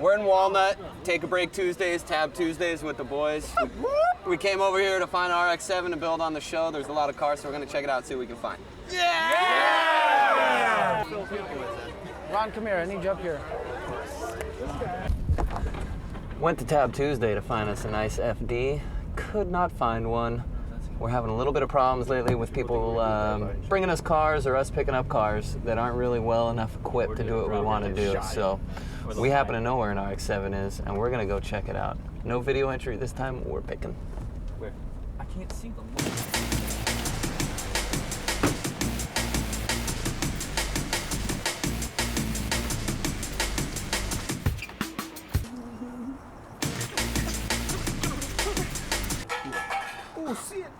We're in Walnut, Take a Break Tuesdays, Tab Tuesdays with the boys. We came over here to find RX-7 to build on the show. There's a lot of cars, so we're gonna check it out, see what we can find. Yeah! Ron, come here, I need you up here. Went to Tab Tuesday to find us a nice FD. Could not find one. We're having a little bit of problems lately with people bringing us cars or us picking up cars that aren't really well enough equipped to do what we want to do. So we happen to know where an RX-7 is, and we're gonna go check it out. No video entry this time, we're picking. Where? I can't see them. Oh, shit.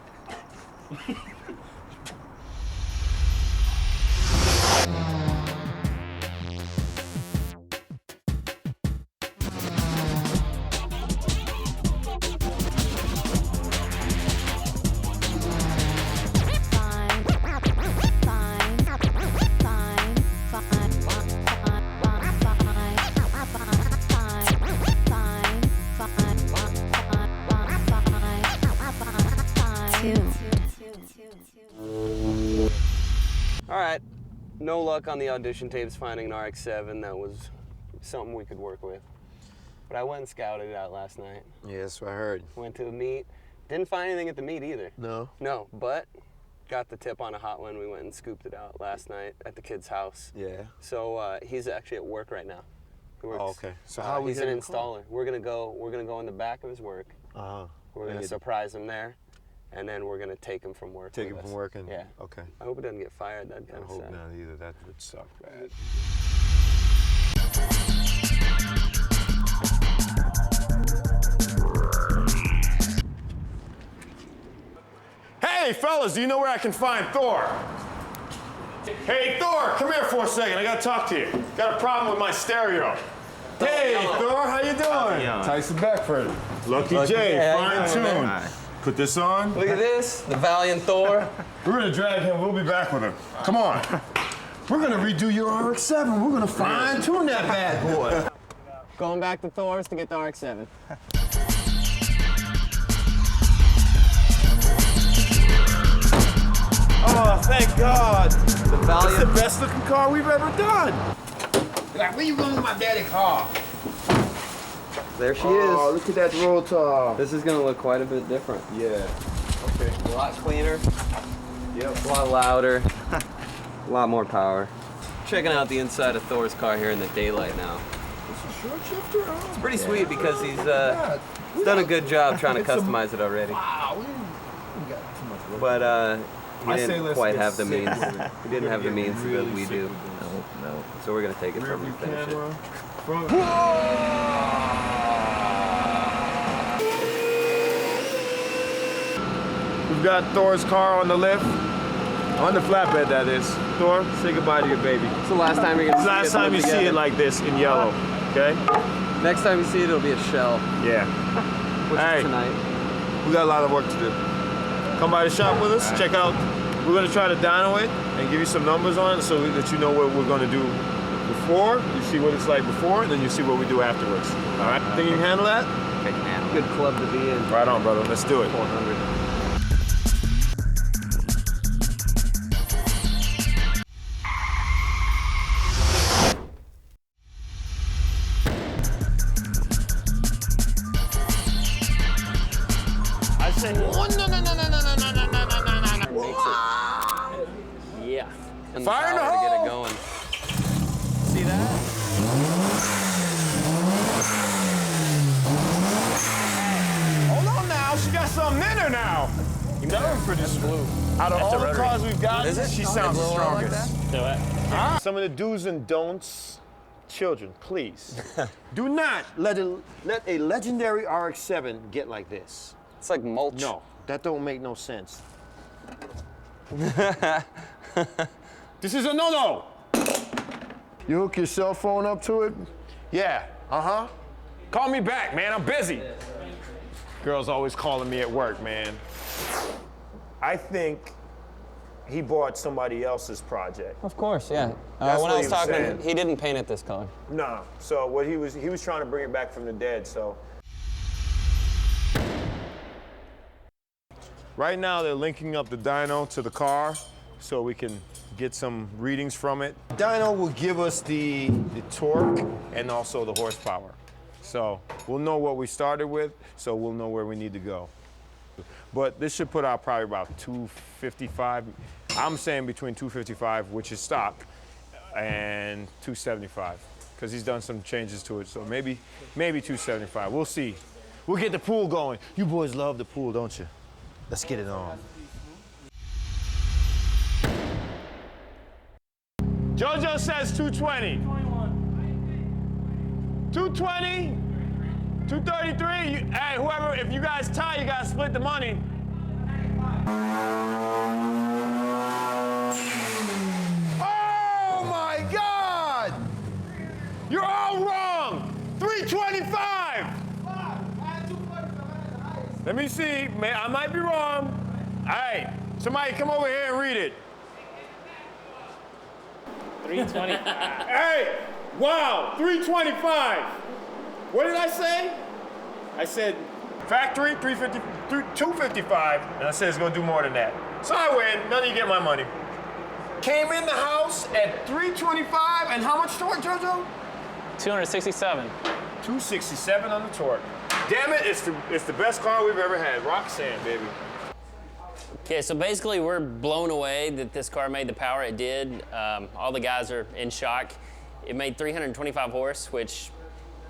All right, no luck on the audition tapes finding an RX-7. That was something we could work with. But I went and scouted it out last night. Yeah, that's what I heard. Went to the meet. Didn't find anything at the meet either. No? No, but got the tip on a hot one. We went and scooped it out last night at the kid's house. Yeah. So he's actually at work right now. He works, Oh, okay. So how are we he's an getting installer. We're gonna go in the back of his work. Uh-huh. We're gonna surprise him there, and then we're gonna take him from work. Take with him us. from work and Yeah. Okay. I hope it doesn't get fired. That'd I kind of hope sad. not either. That would suck bad. Hey, fellas, do you know where I can find Thor? Hey, Thor, come here for a second. I gotta talk to you. Got a problem with my stereo. Hey, Thor, how you doing? Tyson Beckford. Lucky J, fine tune. Put this on. Look at this, the valiant Thor. We're gonna drag him. We'll be back with him. Come on. We're gonna redo your RX-7. We're gonna fine tune that bad boy. Going back to Thor's to get the RX-7. Oh, thank God. The That's the valiant. best looking car we've ever done. Like, where you going with my daddy car? There she Oh, is. look at that roll top. This is gonna look quite a bit different. Yeah. Okay. A lot cleaner. Yep. A lot louder. A lot more power. Checking out the inside of Thor's car here in the daylight now. Short shifter? It's pretty sweet because he's done a good job trying to customize it already. Wow, we got too much work. But he I say didn't let's quite get have the sick. means. He didn't have the means that we do. No. So we're gonna take it from him and finish it. We've got Thor's car on the lift. On the flatbed, that is. Thor, say goodbye to your baby. It's the last time you're gonna It's the see it. last time put you see together. it like this in yellow, okay? Next time you see it, it'll be a shell. Yeah. Which Hey. is tonight. We got a lot of work to do. Come by the shop with us, check out. We're gonna try to dyno it and give you some numbers on it so that you know what we're gonna do before. You see what it's like before, and then you see what we do afterwards. All right? Think you can handle that? Good club to be in. Right on, brother. Let's do it. 400. I say, oh, no. Yeah. And Fire in the power to get hole! it going. See that? Hold on now, she got something in her now. That was pretty smooth. Out of all the cars we've got, Is it? she Oh, sounds the they blow out like strongest. Some of the do's and don'ts. Children, please, do not let a legendary RX-7 get like this. It's like mulch. No, that don't make no sense. This is a no-no. You hook your cell phone up to it? Yeah, Call me back, man, I'm busy. Girls always calling me at work, man. I think he bought somebody else's project. Of course, yeah. That's When what I he was was talking, saying. he didn't paint it this color. No. So what he was trying to bring it back from the dead. So right now they're linking up the dyno to the car so we can get some readings from it. Dyno will give us the torque and also the horsepower. So we'll know what we started with, so we'll know where we need to go. But this should put out probably about 255. I'm saying between 255, which is stock, and 275, because he's done some changes to it. So maybe 275. We'll see. We'll get the pool going. You boys love the pool, don't you? Let's get it on. JoJo says 220. 220. 233. Hey, whoever, if you guys tie, you gotta split the money. Oh my God! You're all wrong. 325. Let me see. I might be wrong. All right, somebody come over here and read it. 325. Hey, wow, 325. What did I say? I said factory 255, and I said it's gonna do more than that. So I win, none of you get my money. Came in the house at 325, and how much torque, JoJo? 267. 267 on the torque. Damn it, it's the best car we've ever had. Roxanne, baby. Okay, so basically we're blown away that this car made the power it did. All the guys are in shock. It made 325 horse, which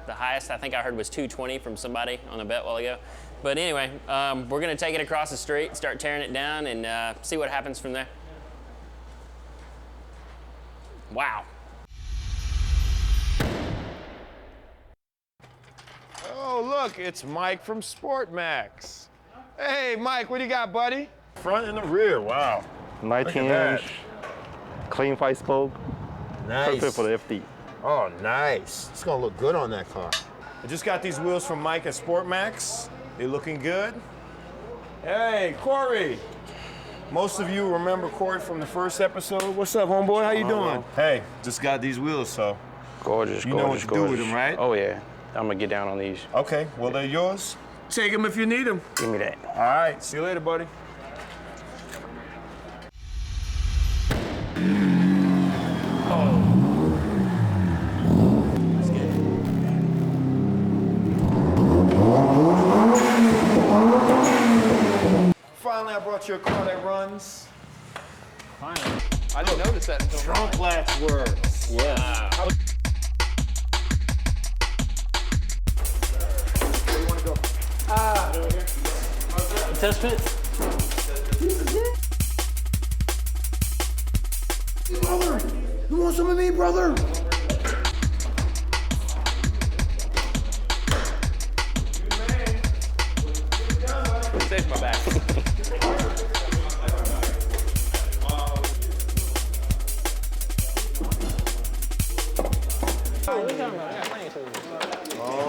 the highest I think I heard was 220 from somebody on a bet a while ago. But anyway, we're gonna take it across the street, start tearing it down, and see what happens from there. Wow. Oh, look, it's Mike from Sport Max. Hey, Mike, what do you got, buddy? Front and the rear, wow. 19-inch, clean 5-spoke, Nice. perfect for the FD. Oh, nice. It's gonna look good on that car. I just got these wheels from Mike at Sport Max. They're looking good. Hey, Corey. Most of you remember Corey from the first episode. What's up, homeboy? How you doing? Hey, just got these wheels, so Gorgeous, you know what gorgeous, to do with gorgeous. them, right? Oh yeah, I'm gonna get down on these. Okay, well, they're yours. Take them if you need them. Give me that. All right, see you later, buddy. Finally, I brought you a car that runs. Finally. I didn't notice that until Trunk latch works. Yeah. Where you want to go? Test fit? Brother, you want some of me, brother? saved my back.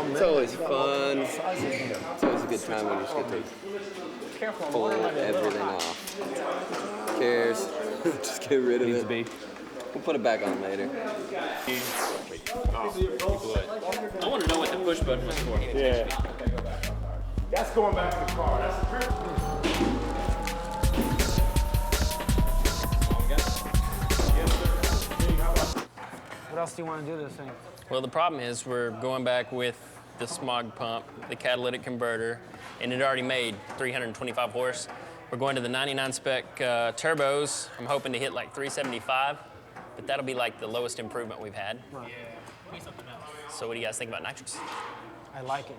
It's always fun. It's always a good time when you just get to pull everything off. Who cares? Just get rid of it. We'll put it back on later. I want to know what the push button was for. Yeah. That's going back to the car. That's the grip. What else do you want to do to this thing? Well, the problem is we're going back with the smog pump, the catalytic converter, and it already made 325 horse. We're going to the 99 spec turbos. I'm hoping to hit like 375, but that'll be like the lowest improvement we've had. Right. So what do you guys think about nitrous? I like it.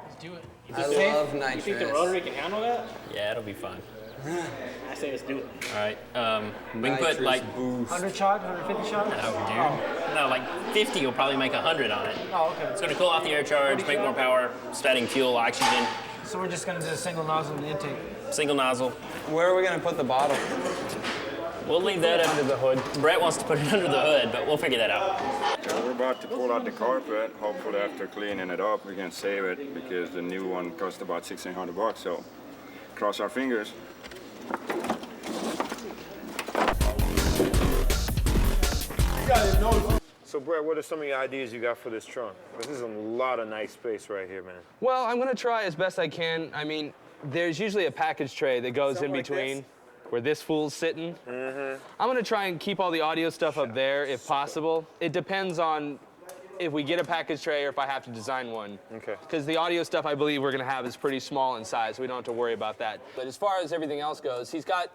Let's do it. I love nitrous. You think the rotary can handle that? Yeah, it'll be fun. I say let's do it. All right, we can put like, 100 shot, 150 shot? no, like 50 will probably make 100 on it. Oh, okay. It's gonna cool off the air charge, make more power, starting fuel, oxygen, So we're just going to do a single nozzle in the intake. single nozzle. Where are we gonna put the bottle? We'll leave that under the hood. Brett wants to put it under the hood, but we'll figure that out. We're about to pull out the carpet. Hopefully after cleaning it up we can save it because the new one cost about $1,600, so cross our fingers. So Brett, what are some of your ideas you got for this trunk? This is a lot of nice space right here, man. Well, I'm gonna try as best I can. I mean, there's usually a package tray that goes in between where this fool's sitting. I'm gonna try and keep all the audio stuff up there if possible. It depends on if we get a package tray or if I have to design one. Okay. Because the audio stuff I believe we're gonna have is pretty small in size, so we don't have to worry about that. But as far as everything else goes, he's got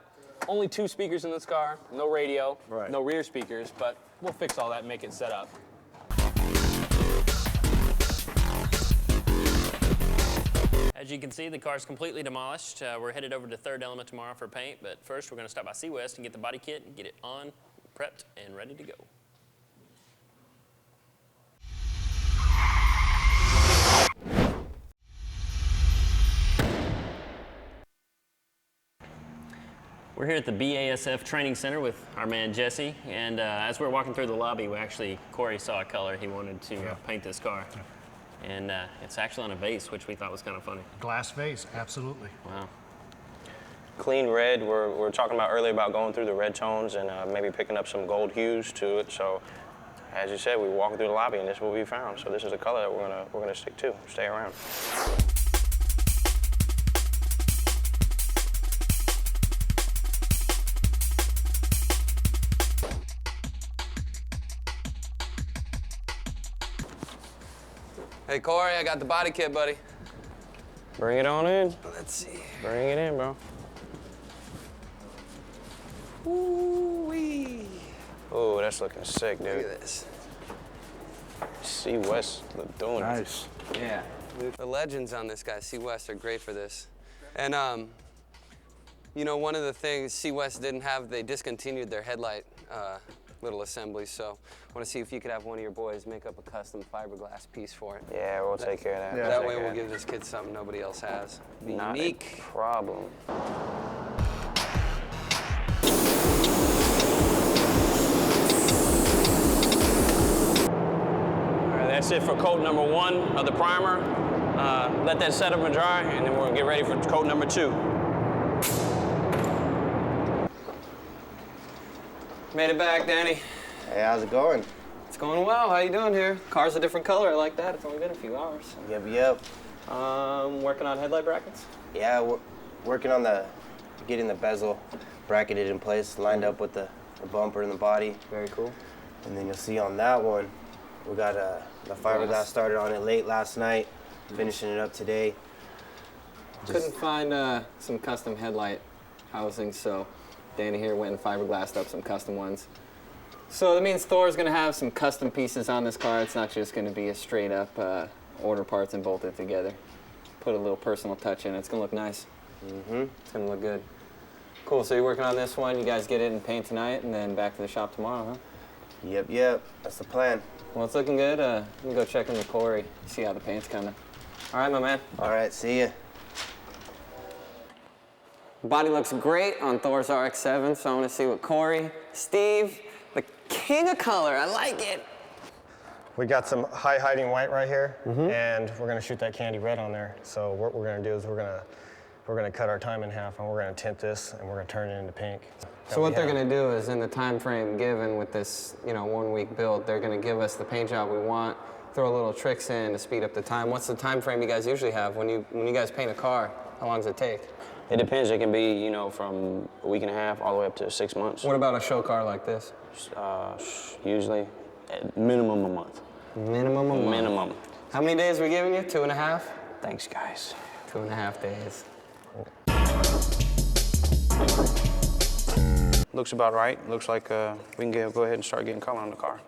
only 2 speakers in this car, no radio, no rear speakers, but we'll fix all that and make it set up. As you can see, the car's completely demolished. We're headed over to Third Element tomorrow for paint, but first we're going to stop by C-West and get the body kit and get it on, prepped, and ready to go. We're here at the BASF Training Center with our man Jesse, and as we were walking through the lobby, Corey saw a color he wanted to paint this car. And it's actually on a vase, which we thought was kind of funny. Glass vase, absolutely. Wow. Clean red, we're talking about earlier about going through the red tones and maybe picking up some gold hues to it. So, as you said, we were walking through the lobby and this is what we found. So this is a color that we're gonna stick to, stay around. Hey, Corey, I got the body kit, buddy. Bring it on in. Let's see. Bring it in, bro. Ooh-wee. Oh, that's looking sick, dude. Look at this. C-West doing Nice. Yeah. The legends on this guy, C-West, are great for this. And, you know, one of the things C-West didn't have, they discontinued their headlight little assemblies, so I want to see if you could have one of your boys make up a custom fiberglass piece for it. Yeah, we'll take care of that. Yeah. That way we'll give this kid something nobody else has. Be Not unique. a problem. All right, that's it for coat number 1 of the primer. Let that set up and dry, and then we're gonna get ready for coat number 2. Made it back, Danny. Hey, how's it going? It's going well. How you doing here? Car's a different color. I like that. It's only been a few hours. Yep. Working on headlight brackets? Yeah, we're working on getting the bezel bracketed in place, lined up with the bumper and the body. Very cool. And then you'll see on that one, we got the fiberglass started on it late last night, finishing it up today. Couldn't find some custom headlight housing, so Danny here went and fiberglassed up some custom ones. So that means Thor's gonna have some custom pieces on this car. It's not just gonna be a straight up order parts and bolt it together. Put a little personal touch in it. It's gonna look nice. It's gonna look good. Cool, so you're working on this one. You guys get it in paint tonight and then back to the shop tomorrow, huh? Yep, that's the plan. Well, it's looking good. Let me go check in with Corey, see how the paint's coming. All right, my man. All right, see ya. Body looks great on Thor's RX-7, so I want to see what Corey, Steve, the king of color, I like it. We got some high hiding white right here, and we're gonna shoot that candy red on there. So what we're gonna do is we're gonna cut our time in half, and we're gonna tint this, and we're gonna turn it into pink. So what they're gonna do is, in the time frame given with this, 1 week build, they're gonna give us the paint job we want, throw little tricks in to speed up the time. What's the time frame you guys usually have when you guys paint a car? How long does it take? It depends. It can be, from a week and a half all the way up to 6 months. What about a show car like this? Usually, at minimum a month. Minimum a month? Minimum. How many days are we giving you? 2.5? Thanks, guys. 2.5 days. Looks about right. Looks like we can go ahead and start getting color on the car.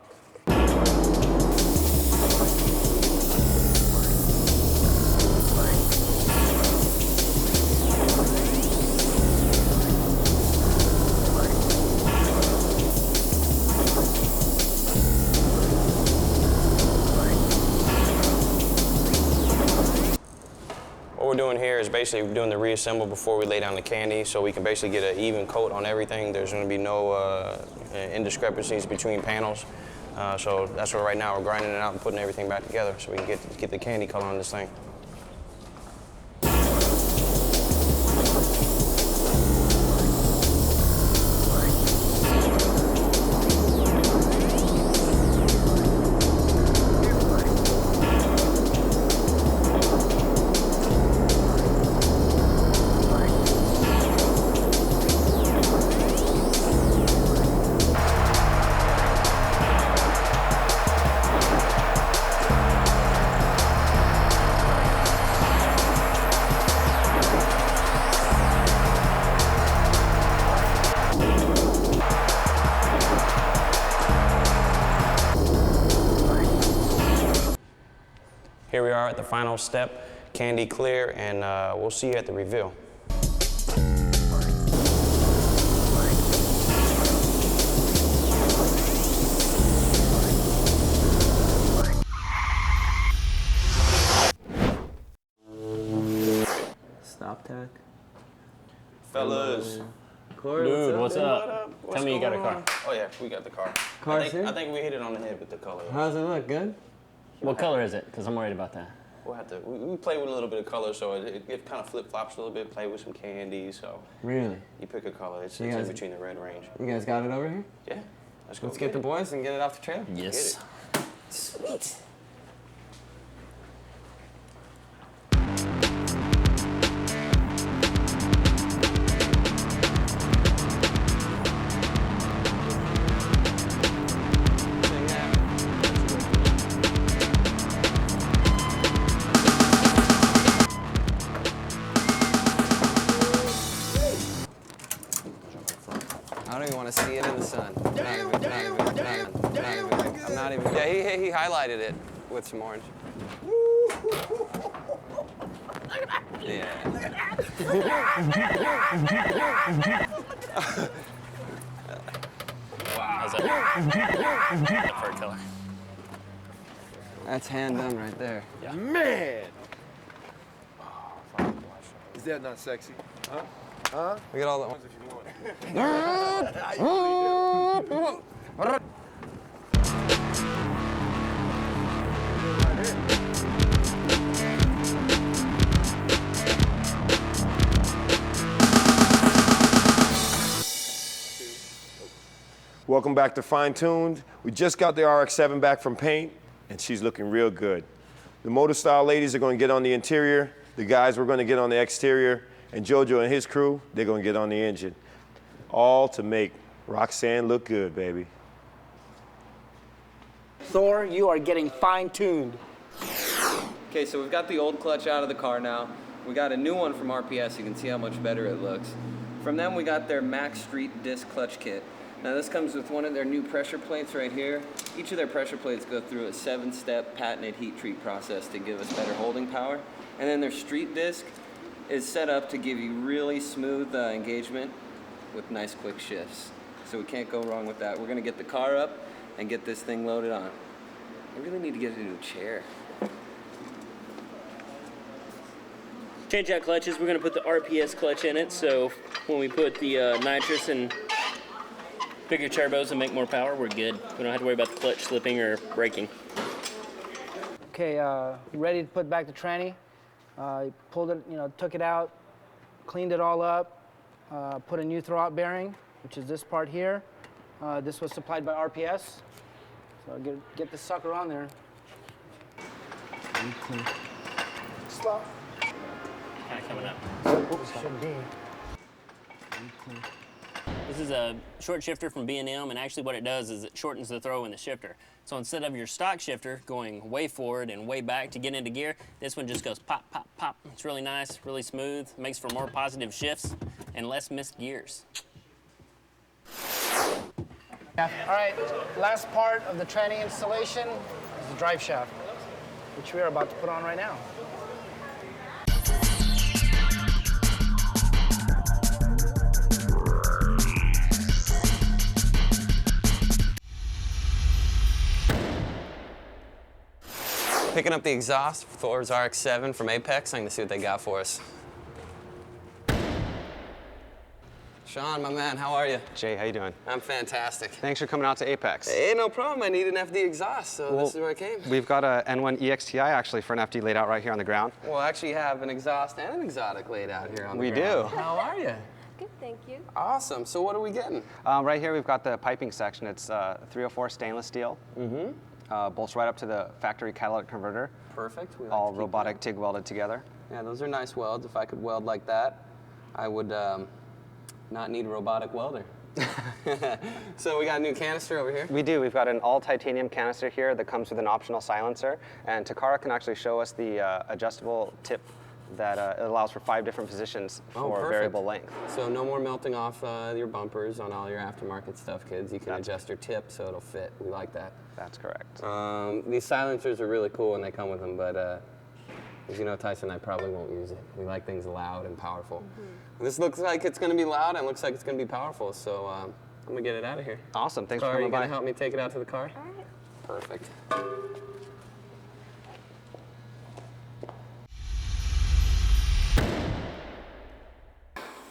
What we're doing here is basically doing the reassemble before we lay down the candy, so we can basically get an even coat on everything. There's going to be no indiscrepancies between panels. So that's why right now we're grinding it out and putting everything back together so we can get the candy color on this thing. here we are at the final step, candy clear, and we'll see you at the reveal. Stop tack. Fellas. Corey, Dude, what's up? What's Tell me you got a going car. on? Oh yeah, we got the car. Car's here? I think we hit it on the head with the color. How's it look? Good? What color is it? Because I'm worried about that. We'll have to. We play with a little bit of color, so it kind of flip flops a little bit. Play with some candy, so. Really? You pick a color. It's You in guys- between the red range. You guys got it over here? Yeah. Let's go. Let's get the boys and get it off the trailer. Yes. Sweet. I don't even want to see it in the sun. I'm not even. Yeah, he highlighted it with some orange. Yeah. How's that? For a color. That's hand done right there. Yeah. Man! Is that not sexy? Huh? Huh? We got all the. If you want. Welcome back to Fine Tuned. We just got the RX-7 back from paint, and she's looking real good. The Motor Style ladies are going to get on the interior. The guys were going to get on the exterior, and JoJo and his crew, they're going to get on the engine. All to make Roxanne look good, baby. Thor, you are getting fine-tuned. Okay, so we've got the old clutch out of the car now. We got a new one from RPS. You can see how much better it looks. From them, we got their Max Street disc clutch kit. Now this comes with one of their new pressure plates right here. Each of their pressure plates go through a 7-step patented heat treat process to give us better holding power. And then their street disc is set up to give you really smooth engagement with nice quick shifts. So we can't go wrong with that. We're gonna get the car up and get this thing loaded on. I really need to get it into a chair. Change out clutches. We're going to put the RPS clutch in it, so when we put the nitrous and bigger turbos and make more power, we're good. We don't have to worry about the clutch slipping or breaking. Okay, ready to put back the tranny. Pulled it, took it out, cleaned it all up, put a new throwout bearing, which is this part here. This was supplied by RPS. So get this sucker on there. Slow. Kind of coming up. This is a short shifter from B&M, and actually what it does is it shortens the throw in the shifter. So instead of your stock shifter going way forward and way back to get into gear, this one just goes pop, pop, pop. It's really nice, really smooth, makes for more positive shifts and less missed gears. All right, last part of the tranny installation is the drive shaft, which we are about to put on right now. Picking up the exhaust for Thor's RX-7 from Apex. I'm gonna see what they got for us. Sean, my man, how are you? Jay, how you doing? I'm fantastic. Thanks for coming out to Apex. Hey, no problem. I need an FD exhaust, so this is where I came. We've got a N1 EXTI actually for an FD laid out right here on the ground. We'll actually have an exhaust and an exotic laid out here on the We ground. do. How are you? Good, thank you. Awesome. So what are we getting? Right here we've got the piping section. It's 304 stainless steel. Bolts right up to the factory catalytic converter. Perfect. We like All to keep robotic TIG welded together. Yeah, those are nice welds. If I could weld like that, I would not need a robotic welder. So we got a new canister over here. We do. We've got an all titanium canister here that comes with an optional silencer. And Takara can actually show us the adjustable tip that it allows for 5 different positions for perfect. variable length. So no more melting off your bumpers on all your aftermarket stuff, kids. You can adjust your tip so it'll fit. We like that. That's correct. These silencers are really cool when they come with them, but as you know, Tyson, I probably won't use it. We like things loud and powerful. This looks like it's going to be loud and looks like it's going to be powerful, so I'm going to get it out of here. Awesome. Thanks for Are you coming going by. to help me take it out to the car? All right. Perfect.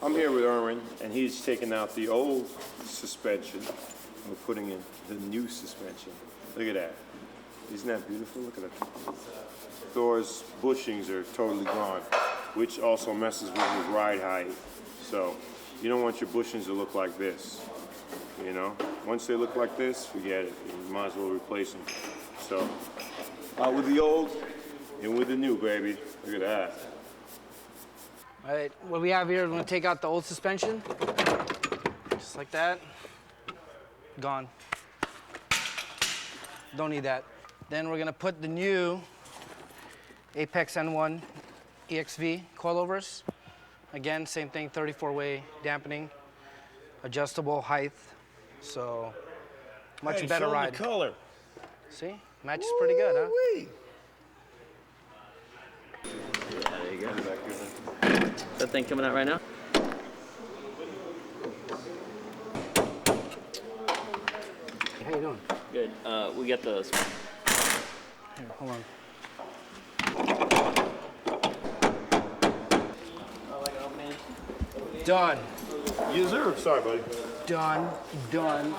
I'm here with Erwin, and he's taking out the old suspension. We're putting in the new suspension. Look at that. Isn't that beautiful? Look at that. Thor's bushings are totally gone, which also messes with his ride height. So you don't want your bushings to look like this. You know, once they look like this, forget it. You might as well replace them. So out with the old and with the new, baby. Look at that. All right, what we have here, we're gonna take out the old suspension, just like that. Gone. Don't need that. Then we're gonna put the new Apex N1 EXV coilovers. Again, same thing, 34-way dampening, adjustable height, so much better ride. The color. See, matches pretty good, huh? There you go. That thing coming out right now? How you doing? Good. We got the. Here, hold on. Done. Yes, sir. Sorry, buddy. Done. Done.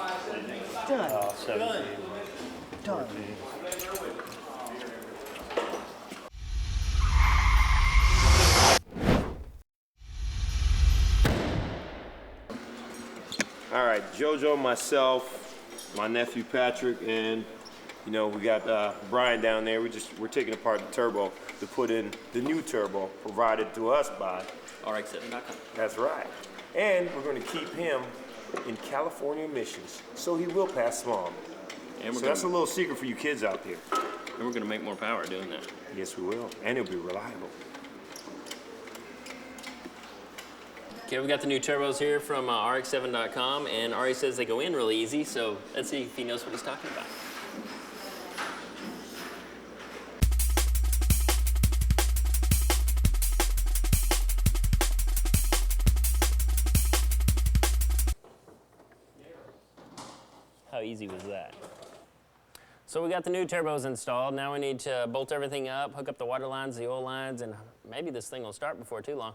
Done. 17. Done. All right, JoJo, myself, my nephew Patrick, and you know we got Brian down there. We're taking apart the turbo to put in the new turbo provided to us by RX7.com. That's right. And we're going to keep him in California emissions, so he will pass smog. And So that's a little secret for you kids out there. And we're gonna make more power doing that. Yes, we will, and it'll be reliable. Okay, we got the new turbos here from RX7.com, and Ari says they go in really easy, so let's see if he knows what he's talking about. How easy was that? So we got the new turbos installed. Now we need to bolt everything up, hook up the water lines, the oil lines, and maybe this thing will start before too long.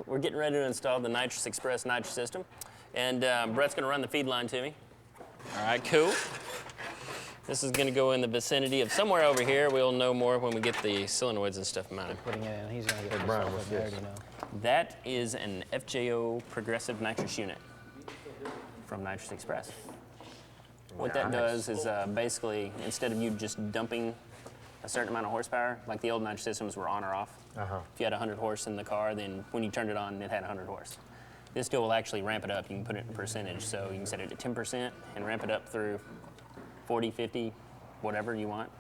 We're getting ready to install the Nitrous Express nitrous system, and Brett's gonna run the feed line to me. All right, cool. This is gonna go in the vicinity of somewhere over here. We'll know more when we get the solenoids and stuff mounted. Putting it in, he's gonna get Brian, this what's off, I this? already know. That is an FJO progressive nitrous unit from Nitrous Express. What that does is basically, instead of you just dumping a certain amount of horsepower, like the old nitrous systems were on or off. If you had 100 horse in the car, then when you turned it on, it had 100 horse. This deal will actually ramp it up. You can put it in percentage, so you can set it at 10% and ramp it up through 40, 50, whatever you want.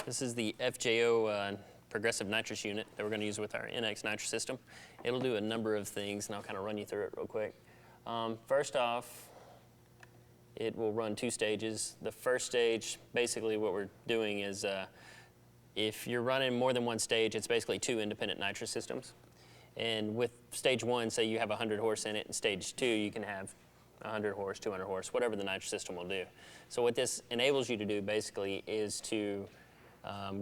This is the FJO progressive nitrous unit that we're going to use with our NX nitrous system. It'll do a number of things, and I'll kind of run you through it real quick. First off, it will run 2 stages. The first stage, basically what we're doing is if you're running more than one stage, it's basically 2 independent nitrous systems. And with stage 1, say you have 100 horse in it, and stage 2, you can have 100 horse, 200 horse, whatever the nitrous system will do. So what this enables you to do basically is to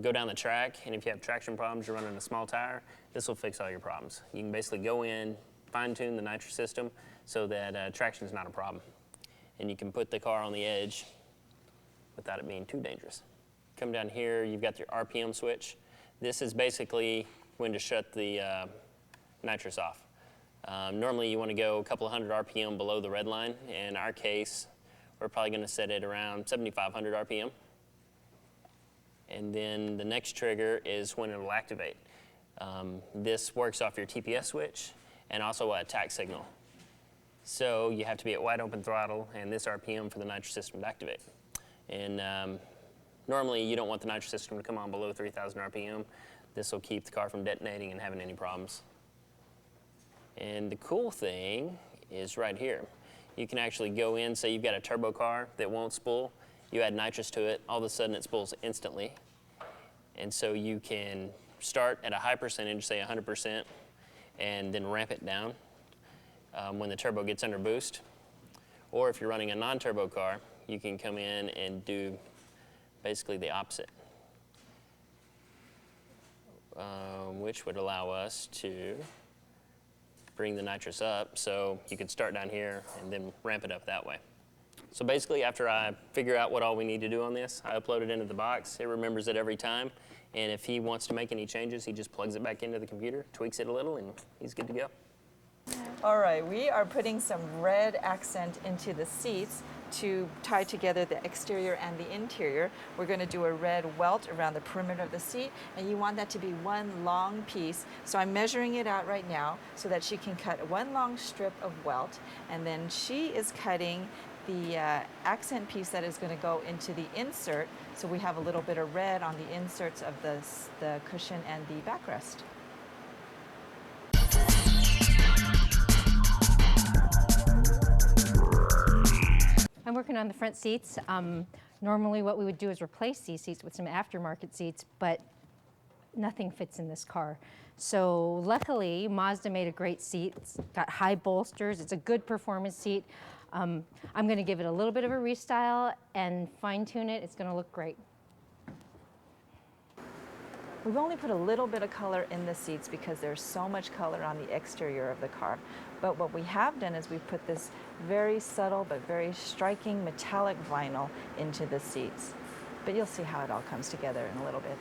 go down the track, and if you have traction problems, you're running a small tire, this will fix all your problems. You can basically go in, fine-tune the nitrous system so that traction is not a problem. And you can put the car on the edge without it being too dangerous. Come down here, you've got your RPM switch. This is basically when to shut the nitrous off. Normally you want to go a couple of hundred RPM below the red line. In our case, we're probably going to set it around 7,500 RPM. And then the next trigger is when it will activate. This works off your TPS switch and also a tach signal. So you have to be at wide open throttle and this RPM for the nitrous system to activate. And Normally, you don't want the nitrous system to come on below 3,000 RPM. This will keep the car from detonating and having any problems. And the cool thing is right here. You can actually go in, say you've got a turbo car that won't spool, you add nitrous to it, all of a sudden it spools instantly. And so you can start at a high percentage, say 100%, and then ramp it down when the turbo gets under boost. Or if you're running a non-turbo car, you can come in and do basically the opposite, which would allow us to bring the nitrous up, so you could start down here and then ramp it up that way. So basically, after I figure out what all we need to do on this, I upload it into the box. It remembers it every time, and if he wants to make any changes, he just plugs it back into the computer, tweaks it a little, and he's good to go. All right, we are putting some red accent into the seats to tie together the exterior and the interior. We're going to do a red welt around the perimeter of the seat, and you want that to be one long piece. So I'm measuring it out right now so that she can cut one long strip of welt, and then she is cutting the accent piece that is going to go into the insert, so we have a little bit of red on the inserts of the cushion and the backrest. I'm working on the front seats. Normally what we would do is replace these seats with some aftermarket seats, but nothing fits in this car. So luckily, Mazda made a great seat. It's got high bolsters. It's a good performance seat. I'm going to give it a little bit of a restyle and fine-tune it. It's going to look great. We've only put a little bit of color in the seats because there's so much color on the exterior of the car. But what we have done is we've put this very subtle but very striking metallic vinyl into the seats. But you'll see how it all comes together in a little bit.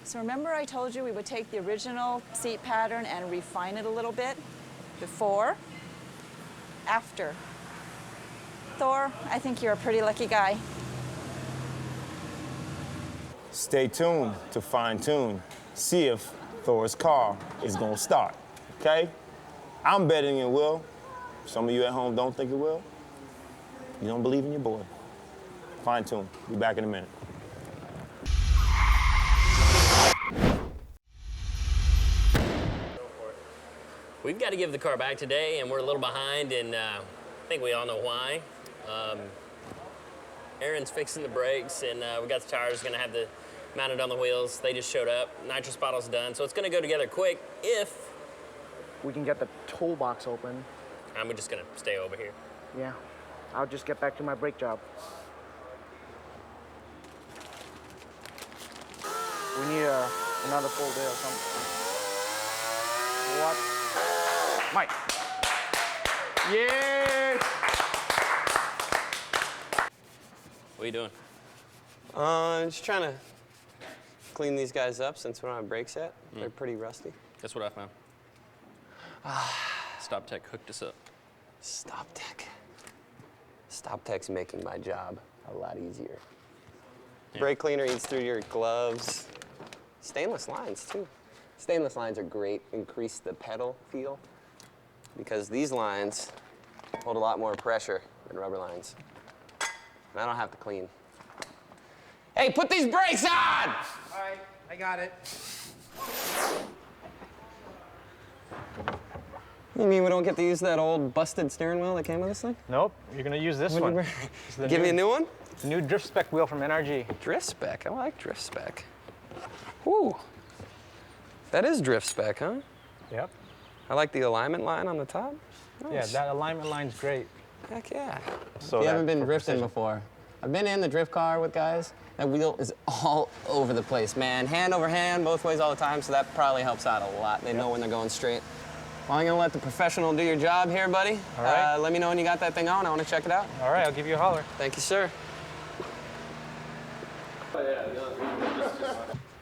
So remember I told you we would take the original seat pattern and refine it a little bit? Before, after. Thor, I think you're a pretty lucky guy. Stay tuned to fine tune. See if Thor's car is gonna start, okay? I'm betting it will. Some of you at home don't think it will. You don't believe in your boy. Fine tune. Be back in a minute. We've got to give the car back today, and we're a little behind, and I think we all know why. Aaron's fixing the brakes, and we got the tires going to have the mounted on the wheels. They just showed up. Nitrous bottle's done, so it's going to go together quick if we can get the toolbox open. I'm just going to stay over here. Yeah, I'll just get back to my brake job. We need another full day or something. What? Mike. Yes! What are you doing? I'm just trying to clean these guys up since we don't have brakes yet. They're pretty rusty. Guess what I found? Stop Tech hooked us up. Stop Tech. Stop Tech's making my job a lot easier. Yeah. Brake cleaner eats through your gloves. Stainless lines, too. Stainless lines are great. Increase the pedal feel because these lines hold a lot more pressure than rubber lines. And I don't have to clean. Hey, put these brakes on! All right, I got it. You mean we don't get to use that old busted steering wheel that came with this thing? Nope, you're gonna use this one. Give me a new one? The new drift spec wheel from NRG. Drift spec, I like drift spec. Whew. That is drift spec, huh? Yep. I like the alignment line on the top. Nice. Yeah, that alignment line's great. Heck yeah. So if you haven't been drifting before, I've been in the drift car with guys. That wheel is all over the place, man. Hand over hand, both ways all the time, so that probably helps out a lot. They know when they're going straight. Well, I'm gonna let the professional do your job here, buddy. All right. Let me know when you got that thing on. I wanna check it out. All right, I'll give you a holler. Thank you, sir.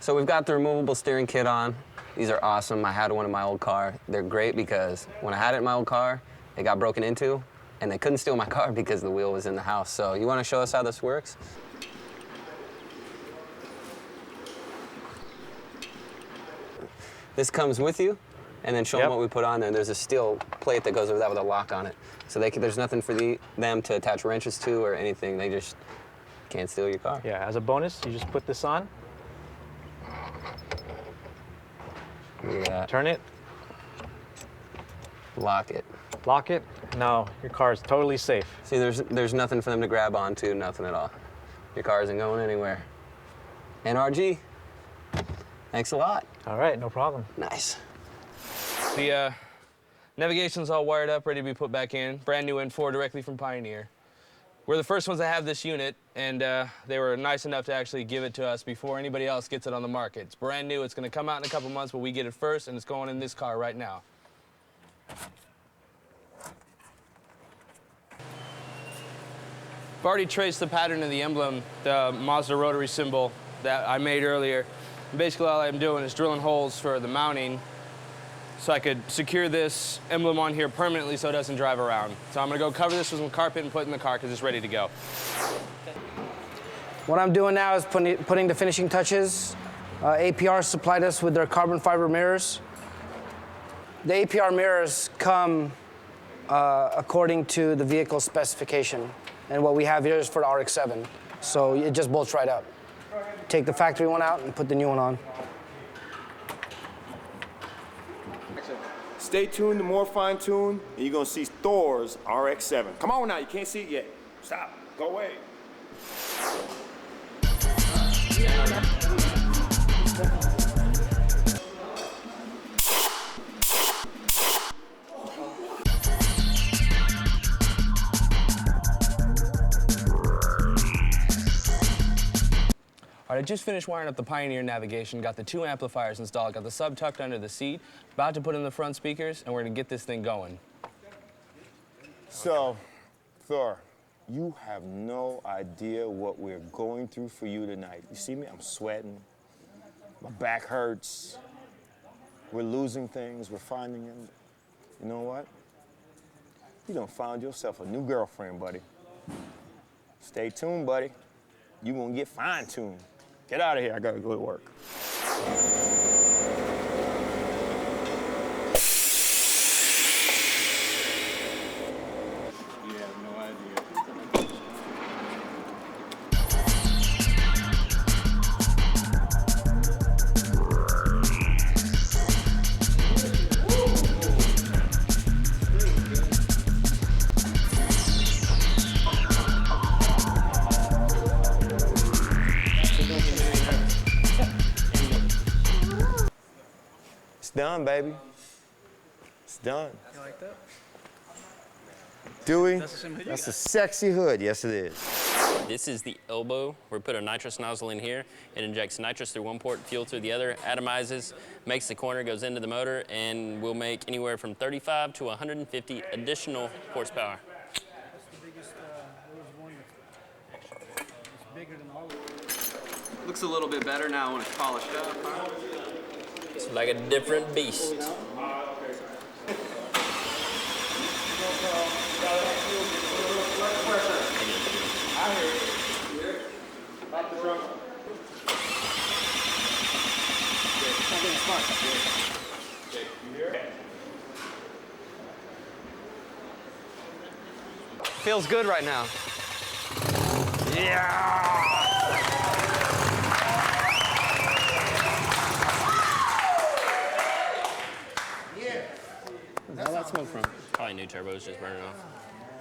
So we've got the removable steering kit on. These are awesome. I had one in my old car. They're great because when I had it in my old car, it got broken into, and they couldn't steal my car because the wheel was in the house. So you wanna show us how this works? This comes with you, and then show them what we put on there. There's a steel plate that goes over that with a lock on it. So there's nothing for them to attach wrenches to or anything. They just can't steal your car. Yeah, as a bonus, you just put this on. Look at that. Turn it. Lock it. Lock it. Now your car is totally safe. See, there's nothing for them to grab onto, nothing at all. Your car isn't going anywhere. NRG. Thanks a lot. All right, no problem. Nice. The navigation's all wired up, ready to be put back in. Brand new N4 directly from Pioneer. We're the first ones to have this unit, and they were nice enough to actually give it to us before anybody else gets it on the market. It's brand new. It's going to come out in a couple months, but we get it first, and it's going in this car right now. I've already traced the pattern of the emblem, the Mazda rotary symbol that I made earlier. And basically, all I'm doing is drilling holes for the mounting so I could secure this emblem on here permanently so it doesn't drive around. So I'm gonna go cover this with some carpet and put it in the car because it's ready to go. What I'm doing now is putting the finishing touches. APR supplied us with their carbon fiber mirrors. The APR mirrors come according to the vehicle specification. And what we have here is for the RX-7. So it just bolts right up. Take the factory one out and put the new one on. Stay tuned to more fine-tune, and you're gonna see Thor's RX-7. Come on now, you can't see it yet. Stop, go away. All right, I just finished wiring up the Pioneer navigation, got the 2 amplifiers installed, got the sub tucked under the seat, about to put in the front speakers, and we're gonna get this thing going. So, Thor, you have no idea what we're going through for you tonight. You see me? I'm sweating. My back hurts. We're losing things. We're finding them. You know what? You done found yourself a new girlfriend, buddy. Stay tuned, buddy. You gonna get fine-tuned. Get out of here. I gotta go to work. It's done, baby. It's done. You like that? Dewey, That's the same hood you that's got. a sexy hood. Yes, it is. This is the elbow. We put a nitrous nozzle in here. It injects nitrous through one port, fuel through the other, atomizes, makes the corner, goes into the motor, and will make anywhere from 35 to 150 additional horsepower. That's the biggest, one. It's bigger than all of them. Looks a little bit better now when it's polished up. It's like a different beast. Feels good right now. Where's that smoke from? Probably new turbos just burning off.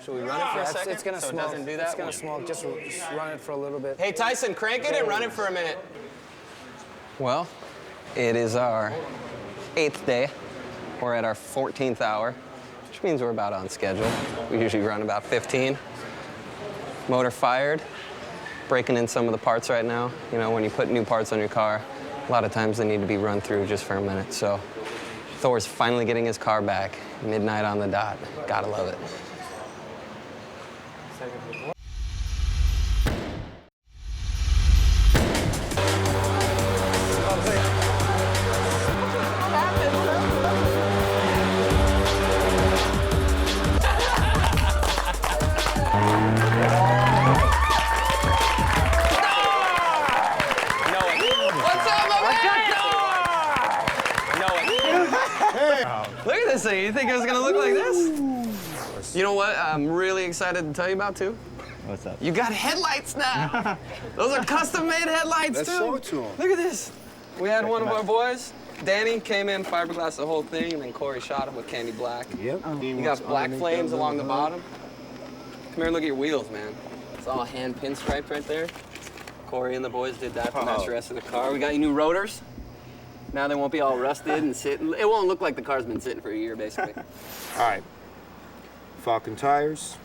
Should we run it for a second It's gonna so smoke. it doesn't do that? It's gonna smoke. Just run it for a little bit. Hey, Tyson, crank it and run it for a minute. Well, it is our 8th day. We're at our 14th hour, which means we're about on schedule. We usually run about 15. Motor fired. Breaking in some of the parts right now. You know, when you put new parts on your car, a lot of times they need to be run through just for a minute. So Thor's finally getting his car back. Midnight on the dot. Gotta love it. No, it. you think it was gonna look like this? You know what I'm really excited to tell you about too? What's up? You got headlights now. Those are custom-made headlights Let's too. show it to him. Look at this. We had one of our boys, Danny, came in, fiberglass the whole thing, and then Corey shot him with candy black. Yep. You got black flames along the bottom. Come here and look at your wheels, man. It's all hand pinstripe right there. Corey and the boys did that to match the rest of the car. We got you new rotors. Now they won't be all rusted and sitting. It won't look like the car's been sitting for a year, basically. All right. Falcon tires,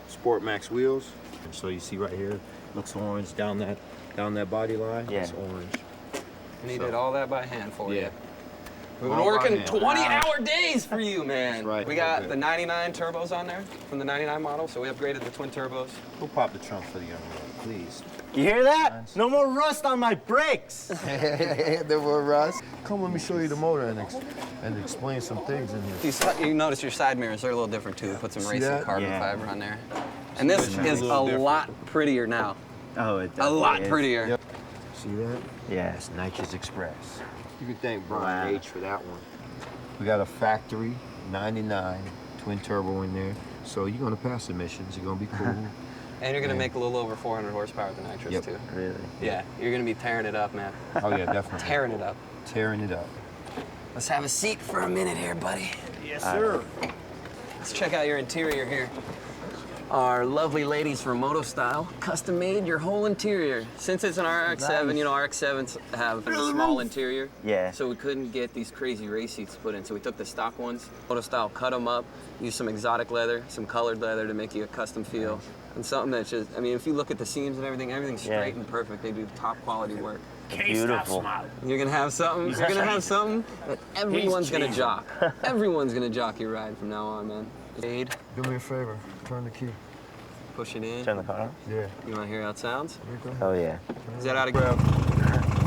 Sport Max wheels. And so you see right here, looks orange down that body line. Yeah. It's orange. And he did all that by hand for you. We've been All by working hand. 20-hour days for you, man. That's right. We got Okay. the 99 turbos on there from the 99 model, so we upgraded the twin turbos. We'll pop the trunk for the young man, please. You hear that? No more rust on my brakes. There were rust. Come, let me show you the motor and explain some things in here. You notice your side mirrors are a little different too. Put some See racing that? carbon Yeah. fiber on there. And this is a lot prettier now. Oh, it A definitely lot is. prettier. Yep. See that? Yeah. That's Nitrous Express. You can thank Brian Wow. H for that one. We got a factory 99 twin turbo in there, so you're gonna pass emissions. You're gonna be cool. And you're gonna make a little over 400 horsepower with the nitrous Yep. too. Really? Yeah, you're gonna be tearing it up, man. Oh yeah, definitely. Tearing it up. Tearing it up. Let's have a seat for a minute here, buddy. Yes, sir. Let's check out your interior here. Our lovely ladies from Moto Style custom made your whole interior. Since it's an RX-7, Nice. you know, RX-7s have a small interior. Yeah. So we couldn't get these crazy race seats put in. So we took the stock ones, Moto Style cut them up, used some exotic leather, some colored leather to make you a custom feel. And something that's just, I mean, if you look at the seams and everything, everything's Yeah. straight and perfect. They do top quality work. Beautiful. You're gonna have something, you're gonna have something that everyone's gonna jock. Everyone's gonna jock your ride from now on, man. Aid, Do me a favor. Turn the key. push it in. Turn the car on? Yeah. You wanna hear how it sounds? Oh, yeah. Is that out of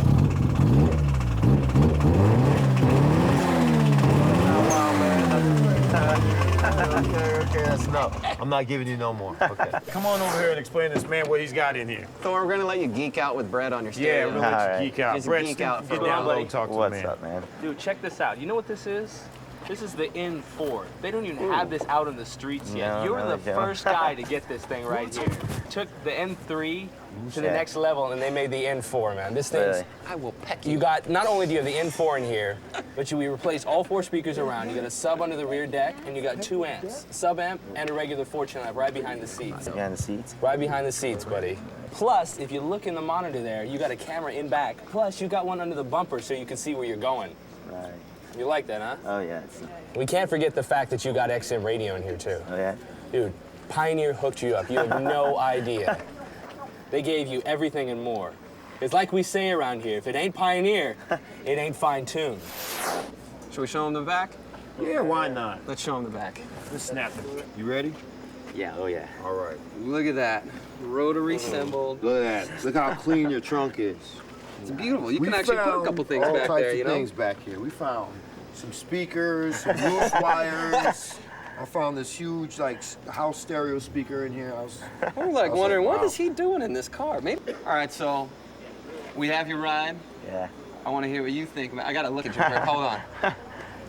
Okay, that's enough. I'm not giving you no more. Okay. Come on over here and explain to this man what he's got in here. Thor, we're gonna let you geek out with bread on your Yeah, stereo. we're gonna let Alright. you geek out. Just Brett, geek out for get a down while. low, talk to the What's man. up, man? Dude, check this out. You know what this is? This is the N4. They don't even have this out in the streets yet. No, You were no, the they don't. first guy to get this thing right here. Took the N3 to the Yeah. next level, and they made the N4, man. This thing's... Really? I will peck You got, not only do you have the N4 in here, but we replaced all 4 speakers around. You got a sub under the rear deck, and you got 2 amps. Sub amp and a regular 4-channel amp right behind the seats. Behind the seats? Right behind the seats, buddy. Plus, if you look in the monitor there, you got a camera in back. Plus, you got one under the bumper so you can see where you're going. Right. You like that, huh? Oh, yeah. We can't forget the fact that you got XM radio in here, too. Oh, yeah? Dude, Pioneer hooked you up. You have no idea. They gave you everything and more. It's like we say around here, if it ain't Pioneer, it ain't fine-tuned. Should we show them the back? Yeah, why not? Let's show them the back. Let's snap it. You ready? Yeah, oh, yeah. All right. Look at that. Rotary assembled. Look at that. Look how clean your trunk is. It's beautiful. You We can actually put a found couple things all back types there, of you know? things back here. We found some speakers, some roof wires. I found this huge, like, house stereo speaker in here. We're like wondering, what wow. is he doing in this car? Maybe. All right, so we have your ride. Yeah. I want to hear what you think. I got to look at you, Brett. Hold on.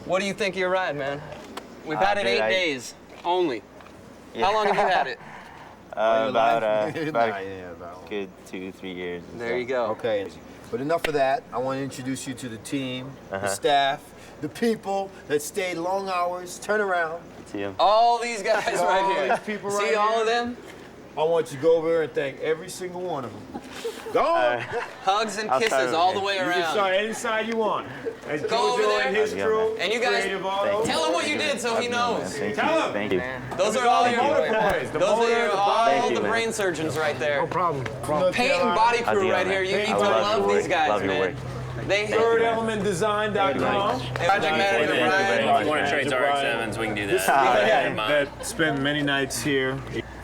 What do you think of your ride, man? We've had it dude, 8 days only. How long have you had it? About a about good 2-3 years. or There so. you go. Okay, but enough of that. I want to introduce you to the team, the staff, the people that stayed long hours. Turn around. See 'em? All these guys All right here. these people See right all here? of them? I want you to go over there and thank every single one of them. Go on. Hugs and I'll start kisses over all here. the way You can around. start any side you want. And Go over Jojo there. and his How's it going, crew. man? And you guys, Creative Auto. tell him what you did so he knows. Thank Tell you. 'em. Thank you. Those are all the your motor boys. The those motor, are your, the all Thank you, the man. brain surgeons right there. No problem. Paint and body How's crew it right going, here. You man? need I to love love your work. these guys, Love your man. work. They ThirdElementDesign.com. Project manager If Brian. you want to trade to RX-7s, we can do that. That spent many nights here.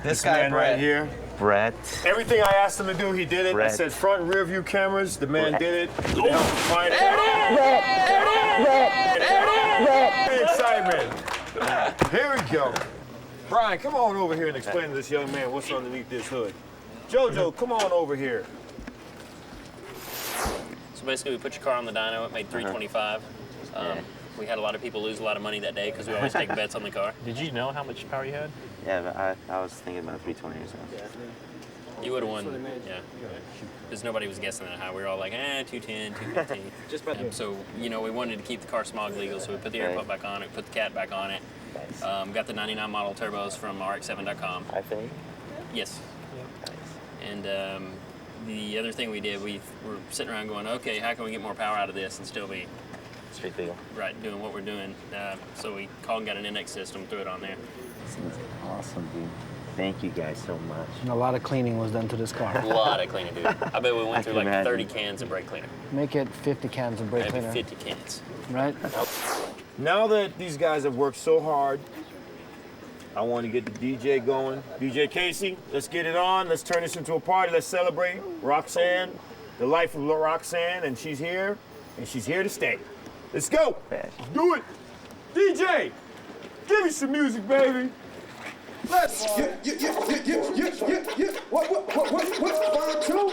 This guy man Brett. right here. Brett. Everything I asked him to do, he did it. I Brett. said front and rear view cameras. The man did it. To help find excitement. Here we go. Brian, come on over here and explain to this young man what's underneath this hood. Jojo, come on over here. So basically, we put your car on the dyno. It made 325. We had a lot of people lose a lot of money that day because we always take bets on the car. Did you know how much power you had? Yeah, but I was thinking about 320 or so. You would have won, yeah. Because nobody was guessing that high. We were all like, 210, 215. Just about so, you know, we wanted to keep the car smog legal, so we put the air pump back on it, put the cat back on it. Got the 99 model turbos from RX7.com. I think? Yes. And the other thing we did, we were sitting around going, okay, how can we get more power out of this and still be straight legal? Right, doing what we're doing. So we called and got an index system, threw it on there. This is awesome, dude. Thank you guys so much. And a lot of cleaning was done to this car. A lot of cleaning, dude. I bet we went through like 30 cans of brake cleaner. Make it 50 cans of brake Maybe cleaner. 50 cans. Right? Now that these guys have worked so hard, I want to get the DJ going. DJ Casey, let's get it on. Let's turn this into a party. Let's celebrate Roxanne, the life of Roxanne, and she's here to stay. Let's go. Let's do it. DJ, give me some music, baby. Let's What? Fine tune?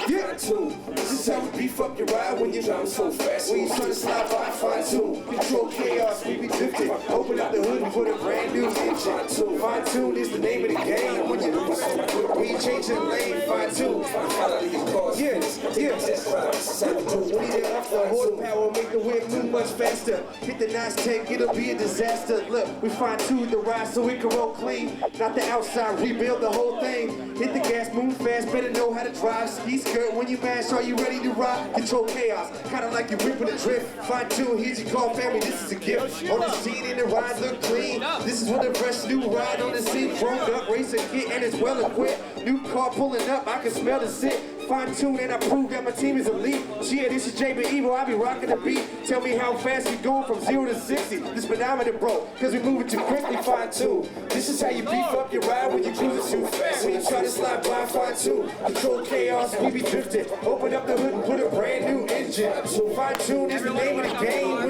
Yeah, tune. This is how we beef up your ride when you're driving so fast. When you're trying to slide by, fine tune. Control chaos, we be drifting. Open up the hood and put a brand new engine. Fine tune is the name of the game. When you change the lane, fine tune. Yes. When you get off the horsepower, make the whip move much faster. Hit the nice tank, it'll be a disaster. Look, we fine tune the ride so it can roll clean. Not the outside, rebuild the whole thing. Hit the gas, move fast, better know how to drive. Ski skirt, when you mash, are you ready to ride? Control chaos, kinda like you're whipping a drift. Fine tune, here's your call, family, this is a gift. On the seat and the ride look clean. This is what a fresh new ride on the seat. Grown up, racing kit, and it's well equipped. New car pulling up, I can smell the sit. Fine tune and I prove that my team is elite. Yeah, this is J.B. Evo, I be rocking the beat. Tell me how fast we going from 0 to 60. This speedometer broke, cause we moving too quickly. Fine tune. This is how you beef up your ride when you cruising too fast. When you try to slide by, fine tune. Control chaos, we be drifting. Open up the hood and put a brand new engine. Fine tune is the name of the game.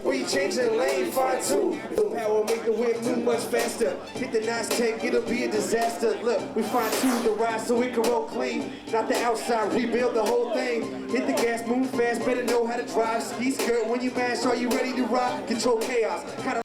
When you change the lane, fine tune. The power make the whip move much faster. Hit the nice tank, it'll be a disaster. Look, we fine tune the ride so it can roll clean. Not the outside, rebuild the whole thing. Hit the gas, move fast, better know how to drive. Ski skirt, when you mash, are you ready to ride? Control chaos, kinda